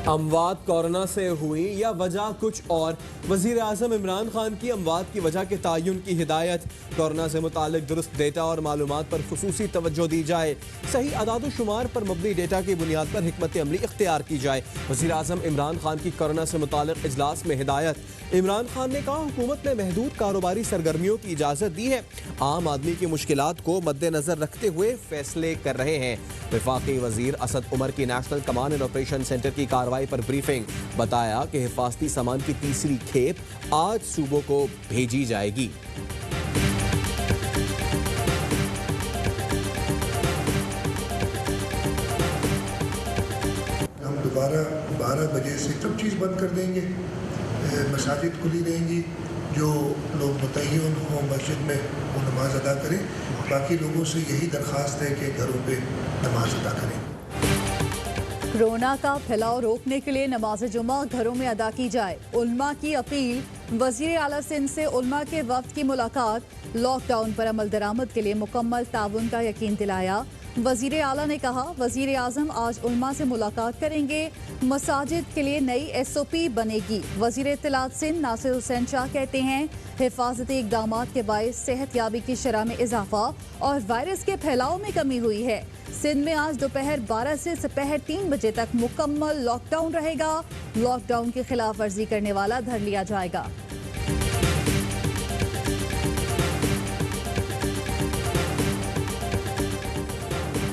अमवात corona से हुई या वजह कुछ और। वज़ीर आज़म इमरान खान की अमवात की वजह के तयन की हिदायत। कोरोना से मुतालिक दुरुस्त डेटा और मालूमात पर खुसूसी तवज्जो दी जाए। सही अदाद शुमार पर मबनी डेटा की बुनियाद पर हिकमत अमली इख्तियार की जाए। वज़ीर आज़म इमरान खान की कोरोना से मुतालिक इजलास में हिदायत। इमरान खान ने कहा, हुकूमत ने महदूद कारोबारी सरगर्मियों की इजाज़त दी है। आम आदमी की मुश्किलात को मद्देनजर रखते हुए फैसले कर रहे हैं। वफाकी वजीर असद उमर की national command and operation centre की कार्रवाई पर ब्रीफिंग। बताया कि हिफाजती सामान की तीसरी खेप आज सूबों को भेजी जाएगी। हम दोबारा 12 बजे से सब चीज़ बंद कर देंगे। मसाजिद खुली रहेंगी। जो लोग मुतय्यन हों मस्जिद में वो नमाज अदा करें। बाकी लोगों से यही दरख्वास्त है कि घरों पे नमाज अदा करें। कोरोना का फैलाव रोकने के लिए नमाज जुमा घरों में अदा की जाए, उल्मा की अपील। वजीर आला सिंध से उल्मा के वफ्द की मुलाकात। लॉकडाउन पर अमल दरामद के लिए मुकम्मल ताउन का यकीन दिलाया। वजीर आला ने कहा, वजीर आजम आज उल्मा से मुलाकात करेंगे। मसाजिद के लिए नई SOP बनेगी। वजीर इत्तलात सिंध नासिर हुसैन शाह कहते हैं, हिफाजती इकदाम के बायस सेहत याबी की शरह में इजाफा और वायरस के फैलाव में कमी हुई है। सिंध में आज दोपहर 12 से दोपहर 3 बजे तक मुकम्मल लॉकडाउन रहेगा। लॉकडाउन की खिलाफ वर्जी करने वाला धर लिया जाएगा।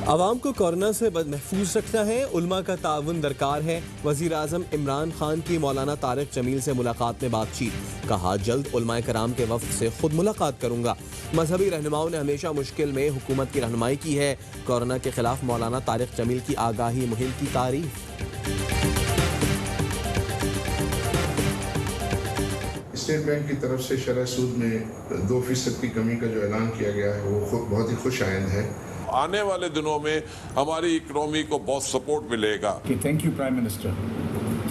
आवाम को कोरोना से महफूज रखना है, उल्मा का ताउन दरकार है। वज़ीर आज़म इमरान खान की मौलाना तारिक जमील से मुलाकात में बातचीत। कहा, जल्द उलमाए कराम के वफ्द से खुद मुलाकात करूंगा। मजहबी रहनुमाओं ने हमेशा मुश्किल में हुकूमत की रहनुमाई की है। कोरोना के खिलाफ मौलाना तारिक जमील की आगाही मुहिम की तारीफ। स्टेट बैंक की तरफ से शरह सूद में 2% की कमी का जो ऐलान किया गया है वो बहुत ही खुश आइंद है। आने वाले दिनों में हमारी इकोनॉमी को बहुत सपोर्ट मिलेगा। Thank you prime minister,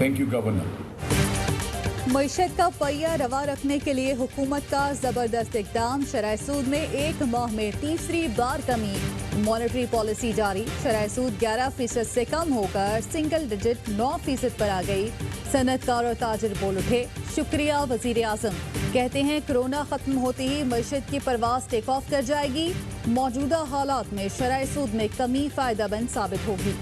thank you governor. मईशत का पहिया रवा रखने के लिए हुकूमत का जबरदस्त इकदाम। शरह सूद में एक माह में तीसरी बार कमी। मॉनेटरी पॉलिसी जारी। शरह सूद 11% से कम होकर सिंगल डिजिट 9% पर आ गई। सनतकार और ताजिर बोल उठे, शुक्रिया वजीर आजम। कहते हैं, कोरोना खत्म होते ही मईशत की परवाज टेक ऑफ कर जाएगी। मौजूदा हालात में शरह सूद में कमी फायदेमंद साबित होगी।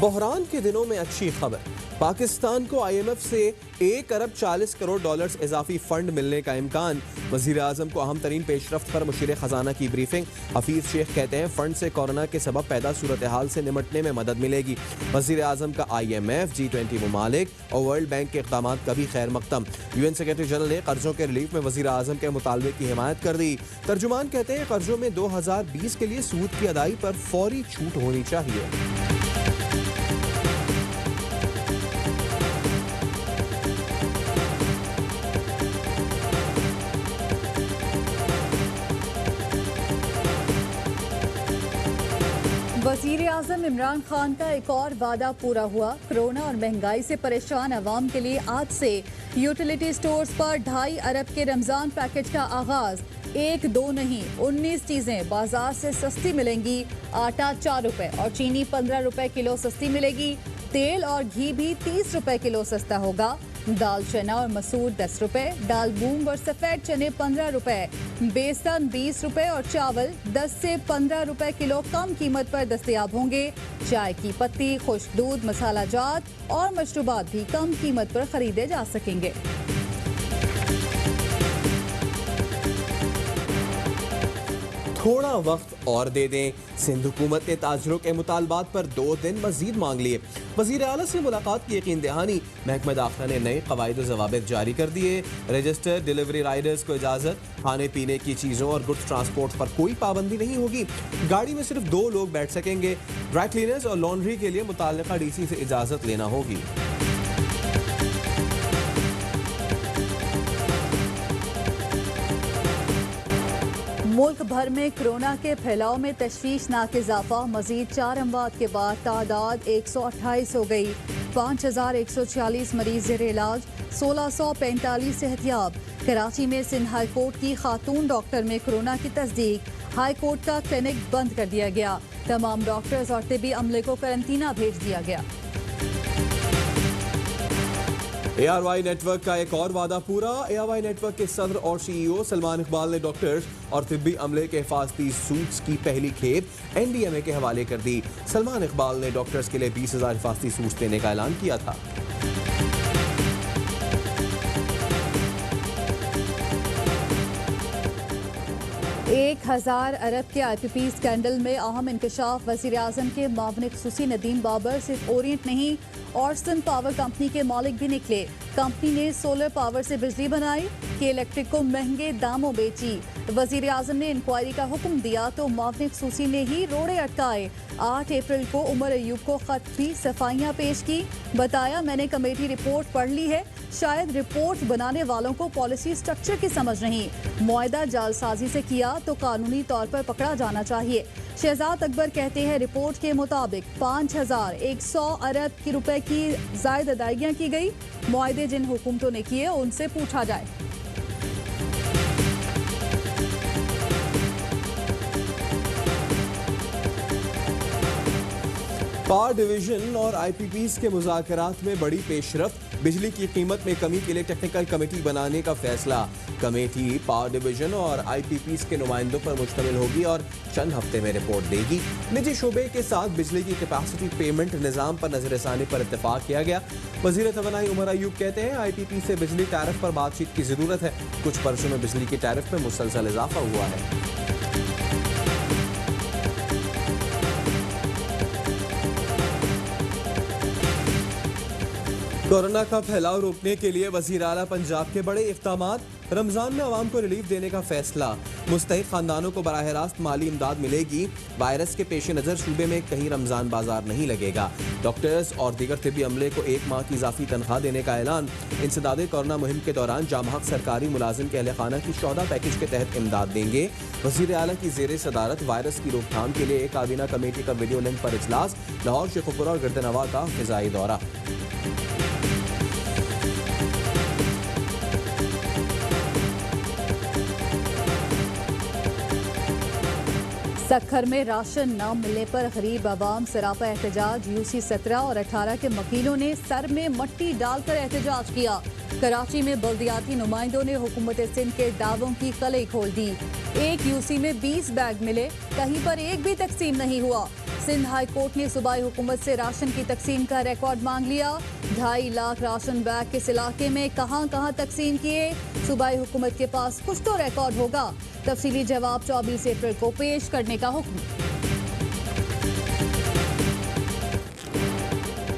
बहरान के दिनों में अच्छी खबर। पाकिस्तान को IMF से 1 अरब 40 करोड़ डॉलर्स इजाफी फंड मिलने का इम्कान। वजीर आजम को अहम तरीन पेशरफ्त पर मुशीर खजाना की ब्रीफिंग। हफीज शेख कहते हैं, फंड से कोरोना के सबब पैदा सूरत हाल से निमटने में मदद मिलेगी। वजीर आजम का IMF, G20 ममालिक और वर्ल्ड बैंक के इक़दामात का भी खैर मकदम। UN सेक्रेटरी जनरल ने कर्जों के रिलीफ में वजीर आजम के मुतालबे की हिमायत कर दी। तर्जुमान कहते हैं, कर्जों में 2020 के लिए सूद की अदाई पर फौरी छूट होनी चाहिए। वज़ीर आज़म इमरान खान का एक और वादा पूरा हुआ। कोरोना और महंगाई से परेशान अवाम के लिए आज से यूटिलिटी स्टोर्स पर 2.5 अरब के रमज़ान पैकेज का आगाज। 1 2 नहीं 19 चीज़ें बाजार से सस्ती मिलेंगी। आटा 4 रुपए और चीनी 15 रुपए किलो सस्ती मिलेगी। तेल और घी भी 30 रुपए किलो सस्ता होगा। दाल चना और मसूर 10 रुपए, दाल मूंग और सफ़ेद चने 15 रुपए, बेसन 20 रुपए और चावल 10 से 15 रुपए किलो कम कीमत पर दस्तयाब होंगे। चाय की पत्ती, खुश्क दूध, मसाला जात और मशरूबात भी कम कीमत पर खरीदे जा सकेंगे। थोड़ा वक्त और दे दें। सिंध हुकूमत ने ताजरों के मुतालबात पर 2 दिन मजीद मांग लिए। वजीर आला से मुलाकात की यकीन दहानी। महकमा दाखिला ने नए कवायद और जवाबित जारी कर दिए। रजिस्टर डिलीवरी राइडर्स को इजाज़त। खाने पीने की चीज़ों और गुड्स ट्रांसपोर्ट पर कोई पाबंदी नहीं होगी। गाड़ी में सिर्फ 2 लोग बैठ सकेंगे। ड्राई क्लीनर्स और लॉन्ड्री के लिए मुताल्लिका DC से इजाज़त लेना होगी। मुल्क भर में कोरोना के फैलाव में तशवीशनाक इजाफा। मजीद 4 अमवात के बाद तादाद 128 हो गई। 5146 मरीज जेर इलाज, 1645 सेहतियाब। कराची में सिंध हाई कोर्ट की खातून डॉक्टर में कोरोना की तस्दीक। हाई कोर्ट का क्लिनिक बंद कर दिया गया। तमाम डॉक्टर्स और तिबी अमले को करंतना भेज दिया गया। ARY नेटवर्क का एक और वादा पूरा। ARY नेटवर्क के सदर और CEO सलमान इकबाल ने डॉक्टर्स और तिब्बी अमले के हिफाजती सूट्स की पहली खेप NDMA के हवाले कर दी। सलमान इकबाल ने डॉक्टर्स के लिए 20,000 हिफाजती सूट्स देने का ऐलान किया था। $1,000 अरब के IPP स्कैंडल में अहम इंकशाफ। वज़ीर आज़म के मावने ख़ुसूसी नदीम बाबर सिर्फ ओरिएंट नहीं ऑर्सन पावर कंपनी के मालिक भी निकले। कंपनी ने सोलर पावर से बिजली बनाई कि इलेक्ट्रिक को महंगे दामों बेची। वज़ीर आज़म ने इंक्वायरी का हुक्म दिया तो मावने ख़ुसूसी ने ही रोड़े अटकाए। 8 अप्रैल को उमर अयूब को खत भी सफाइयाँ पेश की। बताया मैंने कमेटी रिपोर्ट पढ़ ली है, शायद रिपोर्ट बनाने वालों को पॉलिसी स्ट्रक्चर की समझ नहीं। मुआहदा जालसाजी से किया तो कानूनी तौर पर पकड़ा जाना चाहिए। शहजाद अकबर कहते हैं रिपोर्ट के मुताबिक 5,100 अरब की रुपए की जायद अदायगियां की गई। मुआहदे जिन हुकूमतों ने किए उनसे पूछा जाए। पावर डिवीजन और IPPs के मुज़ाकरात में बड़ी पेशरफ्त। बिजली की कीमत में कमी के लिए टेक्निकल कमेटी बनाने का फैसला। कमेटी पावर डिवीजन और IPPs के नुमाइंदों पर मुश्तमिल होगी और चंद हफ्ते में रिपोर्ट देगी। निजी शोबे के साथ बिजली की कैपेसिटी पेमेंट निज़ाम पर नजरसानी पर इत्तेफाक किया गया। वज़ीर तवानाई उमर अयूब कहते हैं IPP से बिजली टैरिफ पर बातचीत की ज़रूरत है। कुछ वर्षों में बिजली की टैरिफ में मुसलसल इजाफा हुआ है। कोरोना का फैलाव रोकने के लिए वज़ीर आला पंजाब के बड़े इक़दामात। रमज़ान में आवाम को रिलीफ देने का फैसला। मुस्तहिक़ खानदानों को बराह रास्त माली इमदाद मिलेगी। वायरस के पेश नज़र सूबे में कहीं रमज़ान बाजार नहीं लगेगा। डॉक्टर्स और दीगर तिब्बी अमले को 1 माह की इजाफी तनख्वाह देने का ऐलान। इंसदाद कोरोना मुहिम के दौरान जामहक सरकारी मुलाजिम के अहले खाना की 14 पैकेज के तहत इमदाद देंगे। वज़ीर आला की ज़ेर सदारत वायरस की रोकथाम के लिए एक काबीना कमेटी का वीडियो लिंक पर इजलास। लाहौर, शेखुपुरा और गिरदनवा का फ़िज़ाई दौरा। सक्खर में राशन न मिलने पर गरीब आवाम सरापा एहतजाज। UC 17 और 18 के वकीलों ने सर में मट्टी डालकर एहतजाज किया। कराची में बल्दियाती नुमाइंदों ने हुकूमत सिंध के दावों की कलई खोल दी। एक UC में 20 बैग मिले, कहीं पर एक भी तकसीम नहीं हुआ। सिंध हाई कोर्ट ने सूबाई हुकूमत से राशन की तकसीम का रिकॉर्ड मांग लिया। 2.5 लाख राशन बैग किस इलाके में कहां कहां तकसीम किए, सूबाई हुकूमत के पास कुछ तो रिकॉर्ड होगा। तफसीली जवाब 24 अप्रैल को पेश करने का हुक्म।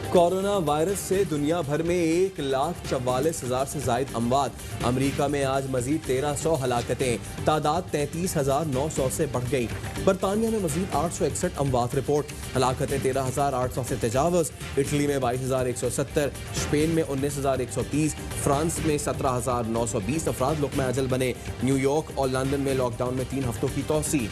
कोरोना वायरस से दुनिया भर में 1,44,000 से जायद अमवात। अमरीका में आज मजीद 1,300 हलाकतें। तादाद 33,900 से बढ़ गई। बरतानिया में मजीद 861 अमवात रिपोर्ट। हलाकतें 13,800 से तजावज़। इटली में 22,170, स्पेन में 19,130, फ्रांस में 17,920 अफराद लुक़्मा अजल बने। न्यूयॉर्क और लंदन में लॉकडाउन में 3 हफ्तों की तौसी।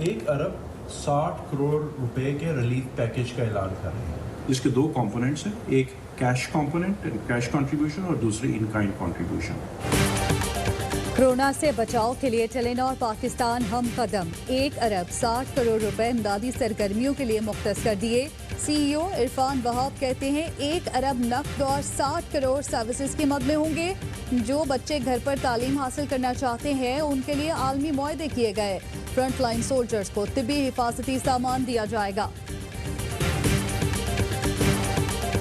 1 अरब 60 करोड़ रुपए के रिलीफ पैकेज का ऐलान कर रहे हैं। इसके 2 कंपोनेंट्स हैं, एक कैश कंपोनेंट, कैश कंट्रीब्यूशन, और दूसरी इन काइंड कंट्रीब्यूशन। कोरोना से बचाव के लिए टेलीनॉर पाकिस्तान हम कदम। 1 अरब 60 करोड़ रुपए इमदादी सरगर्मियों के लिए मुख्तस कर दिए। CEO इरफान वहाब कहते हैं 1 अरब नकद और 60 करोड़ सर्विसेज की मद में होंगे। जो बच्चे घर पर तालीम हासिल करना चाहते हैं उनके लिए आलमी मुआहदे किए गए। फ्रंट लाइन सोल्जर्स को तिब्बी हिफाजती सामान दिया जाएगा।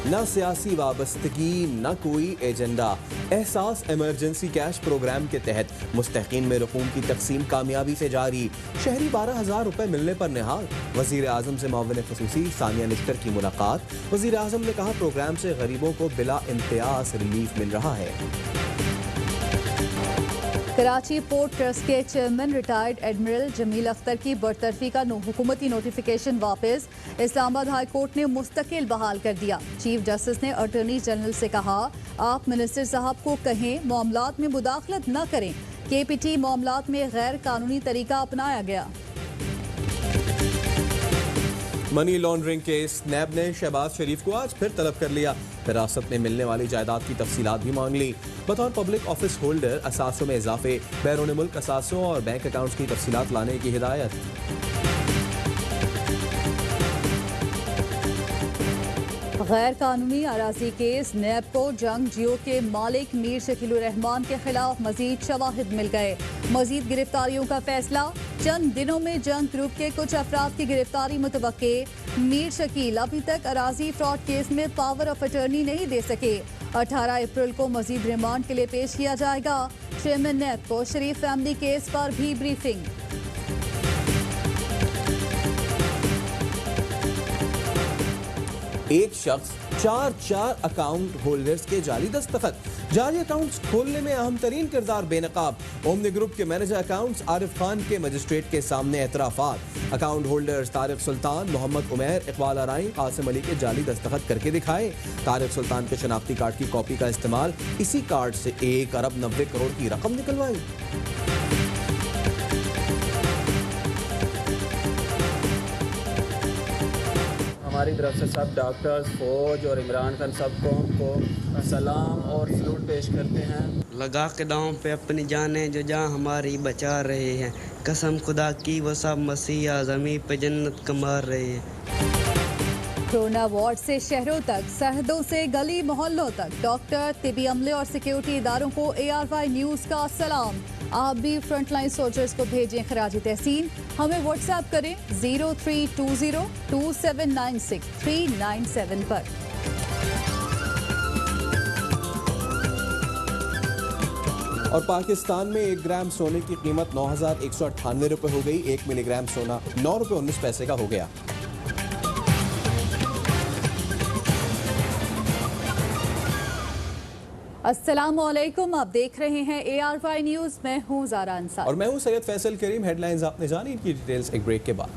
न सियासी वाबस्तगी न कोई एजेंडा। एहसास इमरजेंसी कैश प्रोग्राम के तहत मुस्तहिकीन में रकूम की तकसीम कामयाबी से जारी। शहरी 12,000 रुपए मिलने पर निहाल। वज़ीर आज़म से मुअव्विन ख़ुसूसी सानिया निश्तर की मुलाकात। वज़ीर आज़म ने कहा प्रोग्राम से गरीबों को बिला इम्तियाज़ रिलीफ मिल रहा है। कराची पोर्ट ट्रस्ट के chairman retired admiral Jamil Akhtar की बरतरफी का हुकूमती नोटिफिकेशन वापस। इस्लामाबाद हाई कोर्ट ने मुस्तकिल बहाल कर दिया। चीफ जस्टिस ने अटॉर्नी जनरल से कहा, आप मिनिस्टर साहब को कहें मामलात में मुदाखलत न करें। KPT मामलात में गैर कानूनी तरीका अपनाया गया। मनी लॉन्ड्रिंग केस, नैब ने शहबाज शरीफ को आज फिर तलब कर लिया। हिरासत में मिलने वाली जायदाद की तफसीलात भी मांग ली। बतौर पब्लिक ऑफिस होल्डर असासों में इजाफे, बैरून मुल्क असासों और बैंक अकाउंट्स की तफसीलात लाने की हिदायत। गैर कानूनी अराजी केस, नैब को जंग जियो के मालिक मीर शकीलुर रहमान के खिलाफ मजीद शवाहिद मिल गए। मजीद गिरफ्तारियों का फैसला, चंद दिनों में जंग ग्रुप के कुछ अफराद की गिरफ्तारी मुतवक्के। मीर शकील अभी तक अराजी फ्रॉड केस में पावर ऑफ अटर्नी नहीं दे सके। 18 अप्रैल को मजीद रिमांड के लिए पेश किया जाएगा। चेयरमैन नैब को शरीफ फैमिली केस पर भी ब्रीफिंग। एक शख्स चार अकाउंट होल्डर्स के जाली दस्तखत। जाली अकाउंट्स खोलने में अहम तरीन किरदार बेनकाब। ओमनी ग्रुप के मैनेजर अकाउंट्स आरिफ खान के मजिस्ट्रेट के सामने एतराफात। अकाउंट होल्डर्स तारिक सुल्तान, मोहम्मद उमैर, इकबाल आराई, कासिम अली के जाली दस्तखत करके दिखाए। तारिक सुल्तान के शनाख्ती कार्ड की कॉपी का इस्तेमाल, इसी कार्ड से 1 अरब 90 करोड़ की रकम निकलवाई। हमारी तरफ से सब डॉक्टर्स, फौज और इमरान खान सबको उनको सलाम और सलूट पेश करते हैं। लगा के दांव पे अपनी जानें जो जान हमारी बचा रहे हैं, कसम खुदा की वो सब मसीह आज़मी पे जन्नत कमा रहे हैं। कोरोना वार्ड से शहरों तक, सरहदों से गली मोहल्लों तक, डॉक्टर, तिबी अमले और सिक्योरिटी इदारों को ARY न्यूज़ का सलाम। आप भी फ्रंटलाइन सोल्जर्स को भेजें खराजी तहसीन। हमें व्हाट्सएप करें 03202796 पर। और पाकिस्तान में 1 ग्राम सोने की कीमत 9,198 रुपये हो गई। 1 मिलीग्राम सोना 9 रुपये 19 पैसे का हो गया। अस्सलामुअलैकुम, आप देख रहे हैं ARY न्यूज़। मैं हूं ज़ारा अंसारी और मैं हूं सैयद फैसल करीम। हेडलाइंस आपने जानी, इनकी डिटेल्स एक ब्रेक के बाद।